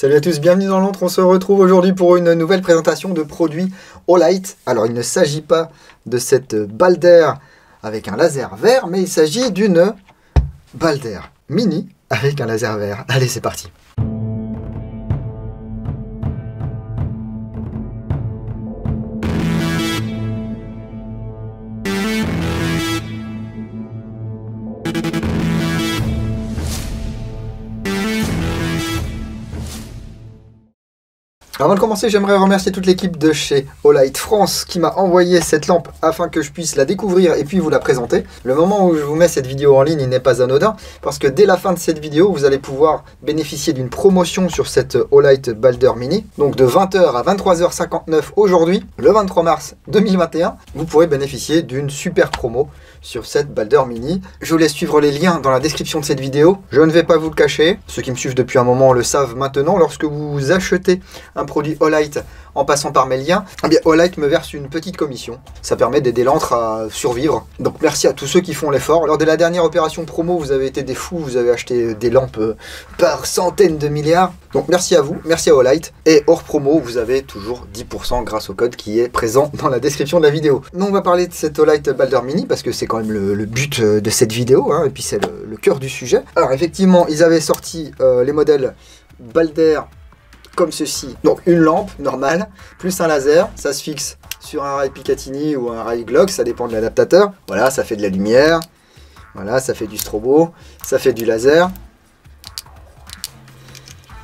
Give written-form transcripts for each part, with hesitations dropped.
Salut à tous, bienvenue dans l'antre, on se retrouve aujourd'hui pour une nouvelle présentation de produits Olight. Alors il ne s'agit pas de cette balle d'air avec un laser vert, mais il s'agit d'une balle d'air mini avec un laser vert. Allez, c'est parti. Avant de commencer, j'aimerais remercier toute l'équipe de chez Olight France qui m'a envoyé cette lampe afin que je puisse la découvrir et puis vous la présenter. Le moment où je vous mets cette vidéo en ligne, il n'est pas anodin parce que dès la fin de cette vidéo, vous allez pouvoir bénéficier d'une promotion sur cette Olight Balder Mini. Donc de 20h à 23h59 aujourd'hui, le 23 mars 2021, vous pourrez bénéficier d'une super promo sur cette Balder Mini. Je vous laisse suivre les liens dans la description de cette vidéo. Je ne vais pas vous le cacher, ceux qui me suivent depuis un moment le savent maintenant, lorsque vous achetez un produit Olight en passant par mes liens, eh bien Olight me verse une petite commission. Ça permet d'aider l'antre à survivre. Donc merci à tous ceux qui font l'effort. Lors de la dernière opération promo, vous avez été des fous, vous avez acheté des lampes par centaines de milliards. Donc merci à vous, merci à Olight. Et hors promo, vous avez toujours 10% grâce au code qui est présent dans la description de la vidéo. Nous on va parler de cette Olight Balder Mini parce que c'est quand même le but de cette vidéo, hein, et puis c'est le cœur du sujet. Alors effectivement, ils avaient sorti les modèles Balder comme ceci, donc une lampe normale, plus un laser, ça se fixe sur un rail Picatinny ou un rail Glock, ça dépend de l'adaptateur. Voilà, ça fait de la lumière, voilà, ça fait du strobo, ça fait du laser,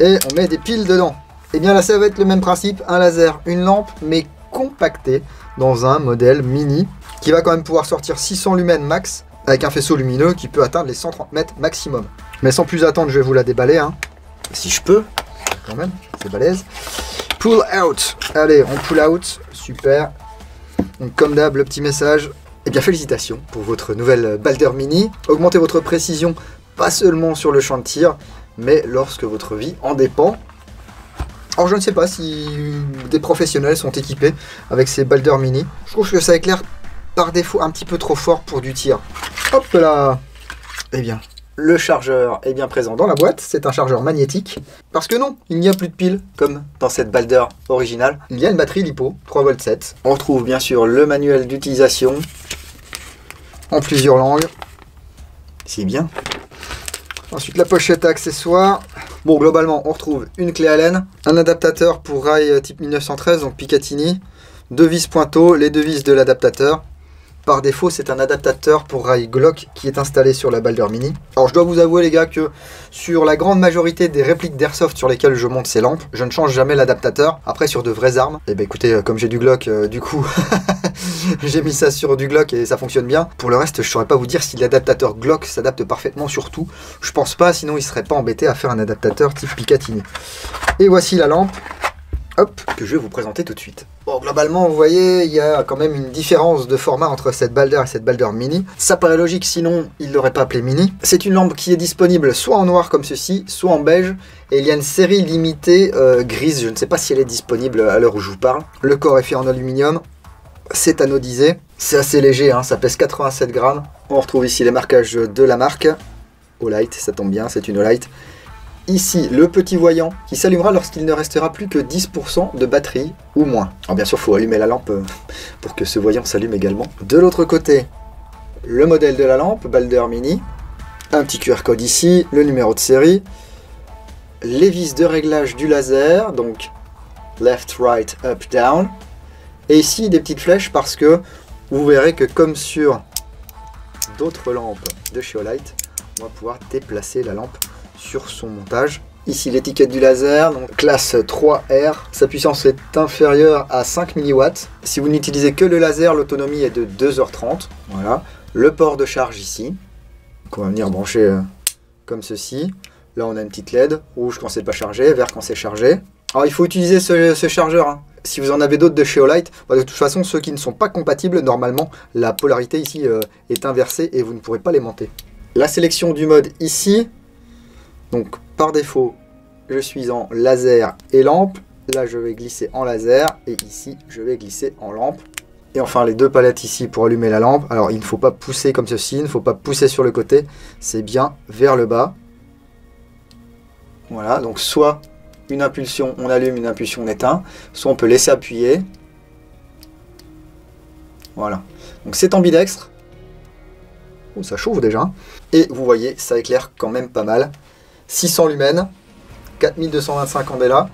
et on met des piles dedans. Et bien là ça va être le même principe, un laser, une lampe, mais compactée dans un modèle mini, qui va quand même pouvoir sortir 600 lumens max, avec un faisceau lumineux qui peut atteindre les 130 mètres maximum. Mais sans plus attendre, je vais vous la déballer, hein, si je peux. Quand même, c'est balèze. Pull out. Allez, on pull out. Super. Donc comme d'hab, le petit message. Eh bien, félicitations pour votre nouvelle Balder Mini. Augmentez votre précision, pas seulement sur le champ de tir, mais lorsque votre vie en dépend. Alors, je ne sais pas si des professionnels sont équipés avec ces Balder Mini. Je trouve que ça éclaire par défaut un petit peu trop fort pour du tir. Hop là. Eh bien, le chargeur est bien présent dans la boîte, c'est un chargeur magnétique. Parce que non, il n'y a plus de piles, comme dans cette Balder originale. Il y a une batterie LiPo, 3V7. On retrouve bien sûr le manuel d'utilisation, en plusieurs langues. C'est bien. Ensuite la pochette à accessoires. Bon, globalement, on retrouve une clé Allen, un adaptateur pour rail type 1913, donc Picatinny, deux vis pointeaux, les deux vis de l'adaptateur. Par défaut, c'est un adaptateur pour rail Glock qui est installé sur la Balder Mini. Alors je dois vous avouer les gars que sur la grande majorité des répliques d'Airsoft sur lesquelles je monte ces lampes, je ne change jamais l'adaptateur. Après sur de vraies armes, et ben écoutez, comme j'ai du Glock, du coup j'ai mis ça sur du Glock et ça fonctionne bien. Pour le reste, je saurais pas vous dire si l'adaptateur Glock s'adapte parfaitement sur tout. Je pense pas, sinon il serait pas embêté à faire un adaptateur type Picatinny. Et voici la lampe. Hop, que je vais vous présenter tout de suite. Bon, globalement, vous voyez, il y a quand même une différence de format entre cette Balder et cette Balder Mini. Ça paraît logique, sinon, il ne l'aurait pas appelé Mini. C'est une lampe qui est disponible soit en noir comme ceci, soit en beige. Et il y a une série limitée grise, je ne sais pas si elle est disponible à l'heure où je vous parle. Le corps est fait en aluminium, c'est anodisé. C'est assez léger, hein, ça pèse 87 grammes. On retrouve ici les marquages de la marque. Olight, ça tombe bien, c'est une Olight. Ici, le petit voyant qui s'allumera lorsqu'il ne restera plus que 10% de batterie ou moins. Alors bien sûr, il faut allumer la lampe pour que ce voyant s'allume également. De l'autre côté, le modèle de la lampe, Balder Mini. Un petit QR code ici, le numéro de série. Les vis de réglage du laser, donc left, right, up, down. Et ici, des petites flèches parce que vous verrez que comme sur d'autres lampes de chez Olight, on va pouvoir déplacer la lampe sur son montage. Ici l'étiquette du laser, donc classe 3R, sa puissance est inférieure à 5 mW. Si vous n'utilisez que le laser, l'autonomie est de 2h30. Voilà, le port de charge ici, qu'on va venir brancher comme ceci. Là on a une petite LED, rouge quand c'est pas chargé, vert quand c'est chargé. Alors il faut utiliser ce chargeur, hein. Si vous en avez d'autres de chez Olight, de toute façon ceux qui ne sont pas compatibles, normalement la polarité ici est inversée et vous ne pourrez pas les monter. La sélection du mode ici. Donc par défaut, je suis en laser et lampe. Là, je vais glisser en laser et ici, je vais glisser en lampe. Et enfin, les deux palettes ici pour allumer la lampe. Alors, il ne faut pas pousser comme ceci, il ne faut pas pousser sur le côté. C'est bien vers le bas. Voilà, donc soit une impulsion, on allume, une impulsion, on éteint. Soit on peut laisser appuyer. Voilà. Donc c'est ambidextre. Oh, ça chauffe déjà. Et vous voyez, ça éclaire quand même pas mal. 600 lumens, 4225 candela.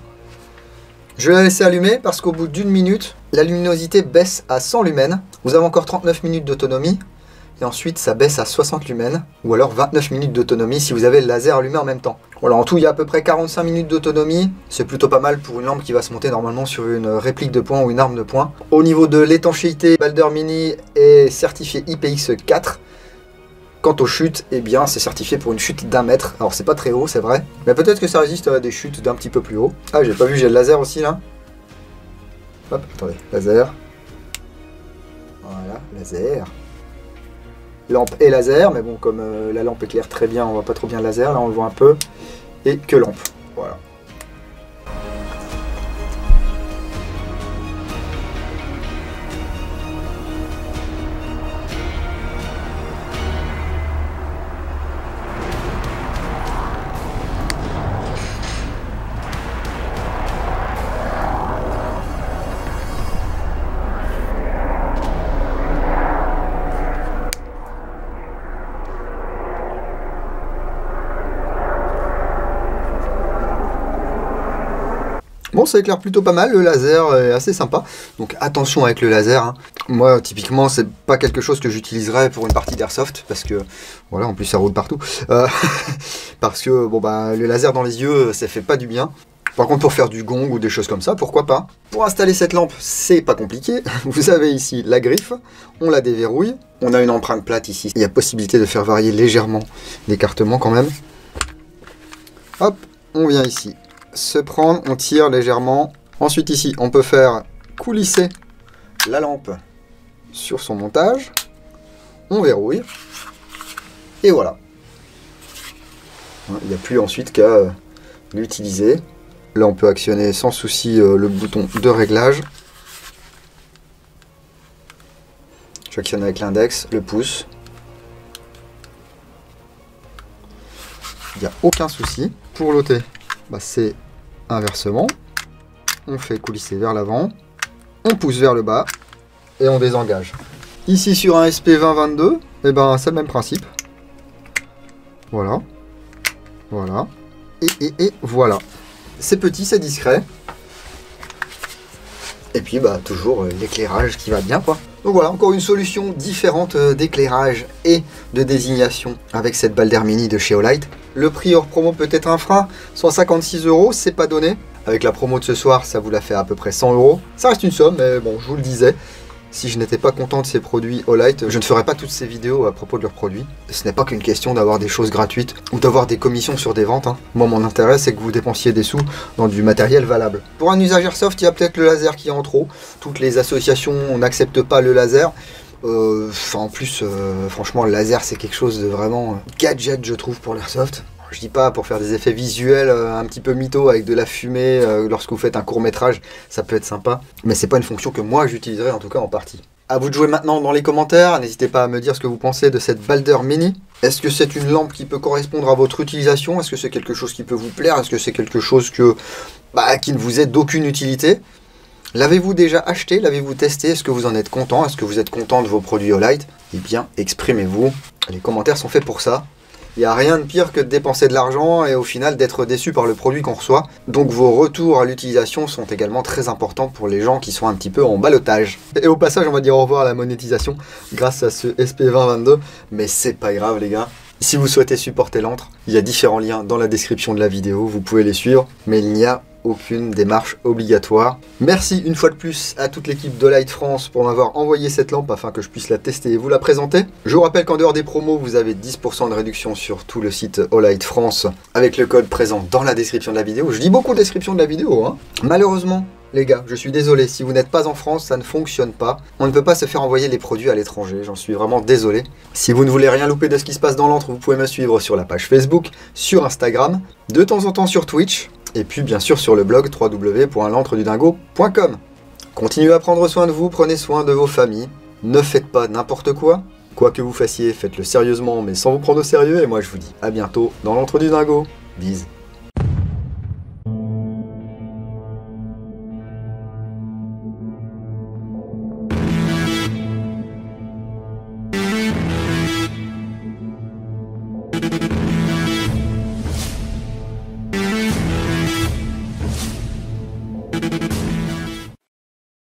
Je vais la laisser allumer parce qu'au bout d'une minute, la luminosité baisse à 100 lumens. Vous avez encore 39 minutes d'autonomie. Et ensuite, ça baisse à 60 lumens. Ou alors 29 minutes d'autonomie si vous avez le laser allumé en même temps. Voilà, en tout, il y a à peu près 45 minutes d'autonomie. C'est plutôt pas mal pour une lampe qui va se monter normalement sur une réplique de poing ou une arme de poing. Au niveau de l'étanchéité, Balder Mini est certifié IPX4. Quant aux chutes, eh bien, c'est certifié pour une chute d'1 mètre. Alors, c'est pas très haut, c'est vrai. Mais peut-être que ça résiste à des chutes d'un petit peu plus haut. Ah, j'ai pas vu, j'ai le laser aussi, là. Hop, attendez, laser. Voilà, laser. Lampe et laser, mais bon, comme la lampe éclaire très bien, on voit pas trop bien le laser. Là, on le voit un peu. Et que lampe. Voilà. Bon, ça éclaire plutôt pas mal, le laser est assez sympa, donc attention avec le laser, hein. Moi typiquement c'est pas quelque chose que j'utiliserais pour une partie d'airsoft, parce que, voilà, en plus ça roule partout, parce que bon bah le laser dans les yeux ça fait pas du bien. Par contre pour faire du gong ou des choses comme ça, pourquoi pas. Pour installer cette lampe, c'est pas compliqué, vous avez ici la griffe, on la déverrouille, on a une empreinte plate ici, il y a possibilité de faire varier légèrement l'écartement quand même. Hop, on vient ici. Se prendre, on tire légèrement. Ensuite ici, on peut faire coulisser la lampe sur son montage. On verrouille. Et voilà. Il n'y a plus ensuite qu'à l'utiliser. Là, on peut actionner sans souci le bouton de réglage. J'actionne avec l'index, le pouce. Il n'y a aucun souci. Pour l'ôter, bah, c'est inversement. On fait coulisser vers l'avant. On pousse vers le bas. Et on désengage. Ici sur un SP2022, et ben, c'est le même principe. Voilà. Voilà. Et voilà. C'est petit, c'est discret. Et puis bah toujours l'éclairage qui va bien quoi. Donc voilà, encore une solution différente d'éclairage et de désignation avec cette Balder Mini de chez Olight. Le prix hors promo peut être un frein, soit 56 €, c'est pas donné. Avec la promo de ce soir, ça vous la fait à peu près 100 €. Ça reste une somme, mais bon, je vous le disais. Si je n'étais pas content de ces produits Olight, je ne ferais pas toutes ces vidéos à propos de leurs produits. Ce n'est pas qu'une question d'avoir des choses gratuites ou d'avoir des commissions sur des ventes, hein. Moi, mon intérêt, c'est que vous dépensiez des sous dans du matériel valable. Pour un usage airsoft, il y a peut-être le laser qui est en trop. Toutes les associations n'acceptent pas le laser. En plus, franchement, le laser, c'est quelque chose de vraiment gadget, je trouve, pour l'airsoft. Je dis pas pour faire des effets visuels un petit peu mytho avec de la fumée lorsque vous faites un court métrage, ça peut être sympa, mais c'est pas une fonction que moi j'utiliserai en tout cas en partie. À vous de jouer maintenant dans les commentaires, n'hésitez pas à me dire ce que vous pensez de cette Balder Mini. Est-ce que c'est une lampe qui peut correspondre à votre utilisation? Est-ce que c'est quelque chose qui peut vous plaire? Est-ce que c'est quelque chose qui ne vous est d'aucune utilité? L'avez-vous déjà acheté? L'avez-vous testé? Est-ce que vous en êtes content? Est-ce que vous êtes content de vos produits Olight? Eh bien, exprimez-vous. Les commentaires sont faits pour ça. Il n'y a rien de pire que de dépenser de l'argent et au final d'être déçu par le produit qu'on reçoit. Donc vos retours à l'utilisation sont également très importants pour les gens qui sont un petit peu en ballottage. Et au passage, on va dire au revoir à la monétisation grâce à ce SP2022. Mais c'est pas grave les gars. Si vous souhaitez supporter l'antre, il y a différents liens dans la description de la vidéo. Vous pouvez les suivre, mais il n'y a aucune démarche obligatoire. Merci une fois de plus à toute l'équipe d'Olight France pour m'avoir envoyé cette lampe afin que je puisse la tester et vous la présenter. Je vous rappelle qu'en dehors des promos, vous avez 10% de réduction sur tout le site Olight France avec le code présent dans la description de la vidéo. Je dis beaucoup description de la vidéo, hein. Malheureusement, les gars, je suis désolé, si vous n'êtes pas en France, ça ne fonctionne pas. On ne peut pas se faire envoyer les produits à l'étranger, j'en suis vraiment désolé. Si vous ne voulez rien louper de ce qui se passe dans l'antre, vous pouvez me suivre sur la page Facebook, sur Instagram, de temps en temps sur Twitch, et puis bien sûr sur le blog www.l'antredudingo.com. Continuez à prendre soin de vous, prenez soin de vos familles, ne faites pas n'importe quoi. Quoi que vous fassiez, faites-le sérieusement mais sans vous prendre au sérieux, et moi je vous dis à bientôt dans l'Antre du Dingo. Bise.